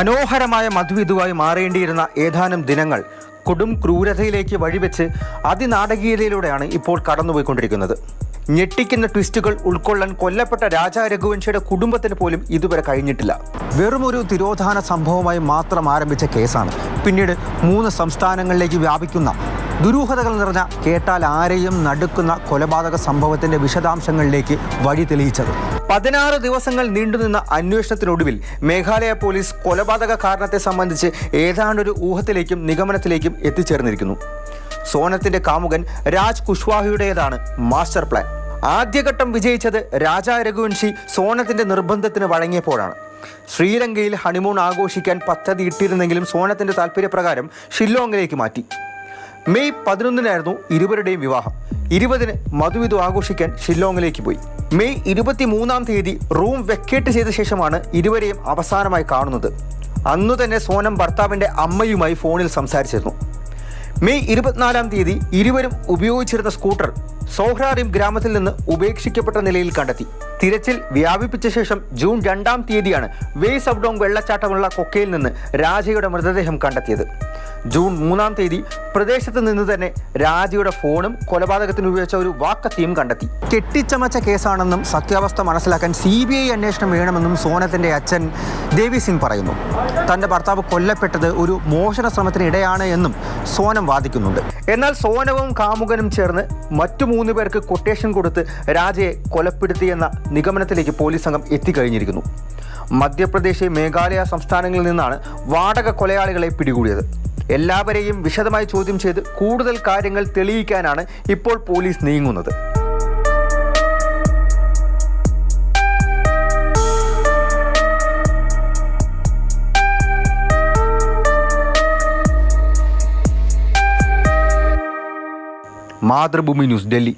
മനോഹരമായ മധുവിധുവായി മാറേണ്ടിയിരുന്ന ഏതാനും ദിനങ്ങൾ കൊടും ക്രൂരതയിലേക്ക് വഴിവെച്ച് അതിനാടകീയതയിലൂടെയാണ് ഇപ്പോൾ കടന്നുപോയിക്കൊണ്ടിരിക്കുന്നത്. ഞെട്ടിക്കുന്ന ട്വിസ്റ്റുകൾ ഉൾക്കൊള്ളാൻ കൊല്ലപ്പെട്ട രാജാ രഘുവൻഷിയുടെ കുടുംബത്തിന് പോലും ഇതുവരെ കഴിഞ്ഞിട്ടില്ല. വെറുമൊരു തിരോധാന സംഭവമായി മാത്രം ആരംഭിച്ച കേസാണ് പിന്നീട് 3 സംസ്ഥാനങ്ങളിലേക്ക് വ്യാപിക്കുന്ന ദുരൂഹതകൾ നിറഞ്ഞ, കേട്ടാൽ ആരെയും നടുക്കുന്ന കൊലപാതക സംഭവത്തിന്റെ വിശദാംശങ്ങളിലേക്ക് വഴി തെളിയിച്ചത്. 16 ദിവസങ്ങൾ നീണ്ടുനിന്ന അന്വേഷണത്തിനൊടുവിൽ മേഘാലയ പോലീസ് കൊലപാതക കാരണത്തെ സംബന്ധിച്ച് ഏതാണ്ടൊരു ഊഹത്തിലേക്കും നിഗമനത്തിലേക്കും എത്തിച്ചേർന്നിരിക്കുന്നു. സോനത്തിന്റെ കാമുകൻ രാജ് കുശ്വാഹയുടേതാണ് മാസ്റ്റർ പ്ലാൻ. ആദ്യഘട്ടം വിജയിച്ചത് രാജാ രഘുവൻഷി സോനത്തിന്റെ നിർബന്ധത്തിന് വഴങ്ങിയപ്പോഴാണ്. ശ്രീലങ്കയിൽ ഹണിമൂൺ ആഘോഷിക്കാൻ പദ്ധതി ഇട്ടിരുന്നെങ്കിലും സോനത്തിന്റെ താല്പര്യപ്രകാരം ഷില്ലോങ്ങിലേക്ക് മാറ്റി. മെയ് 11-നായിരുന്നു ഇരുവരുടെയും വിവാഹം. 20-ന് മധുവിധു ആഘോഷിക്കാൻ ഷില്ലോങ്ങിലേക്ക് പോയി. മെയ് 23-ാം തീയതി റൂം വെക്കേറ്റ് ചെയ്ത ശേഷമാണ് ഇരുവരെയും അവസാനമായി കാണുന്നത്. അന്നു തന്നെ സോനം ഭർത്താവിൻ്റെ അമ്മയുമായി ഫോണിൽ സംസാരിച്ചിരുന്നു. മെയ് 24-ാം തീയതി ഇരുവരും ഉപയോഗിച്ചിരുന്ന സ്കൂട്ടർ സോഹ്രാറിം ഗ്രാമത്തിൽ നിന്ന് ഉപേക്ഷിക്കപ്പെട്ട നിലയിൽ കണ്ടെത്തി. തിരച്ചിൽ വ്യാപിപ്പിച്ച ശേഷം ജൂൺ 2-ാം തീയതിയാണ് വേയ് സബ്ഡോങ് വെള്ളച്ചാട്ടമുള്ള കൊക്കയിൽ നിന്ന് രാജയുടെ മൃതദേഹം കണ്ടെത്തിയത്. ജൂൺ 3-ാം തീയതി പ്രദേശത്ത് നിന്ന് തന്നെ രാജയുടെ ഫോണും കൊലപാതകത്തിന് ഉപയോഗിച്ച ഒരു വാക്കത്തിയും കണ്ടെത്തി. കെട്ടിച്ചമച്ച കേസാണെന്നും സത്യാവസ്ഥ മനസ്സിലാക്കാൻ CBI അന്വേഷണം വേണമെന്നും സോനത്തിന്റെ അച്ഛൻ ദേവി സിംഗ് പറയുന്നു. തന്റെ ഭർത്താവ് കൊല്ലപ്പെട്ടത് ഒരു മോഷണ ശ്രമത്തിന് ഇടയാണ് എന്നും സോനം വാദിക്കുന്നുണ്ട്. എന്നാൽ സോനവും കാമുകനും ചേർന്ന് മറ്റു 3 പേർക്ക് കൊട്ടേഷൻ കൊടുത്ത് രാജയെ കൊലപ്പെടുത്തിയെന്ന നിഗമനത്തിലേക്ക് പോലീസ് സംഘം എത്തിക്കഴിഞ്ഞിരിക്കുന്നു. മധ്യപ്രദേശ്, മേഘാലയ സംസ്ഥാനങ്ങളിൽ നിന്നാണ് വാടക കൊലയാളികളെ പിടികൂടിയത്. എല്ലാവരെയും വിശദമായി ചോദ്യം ചെയ്ത് കൂടുതൽ കാര്യങ്ങൾ തെളിയിക്കാനാണ് ഇപ്പോൾ പോലീസ് നീങ്ങുന്നത്. മാതൃഭൂമി ന്യൂസ്, ഡൽഹി.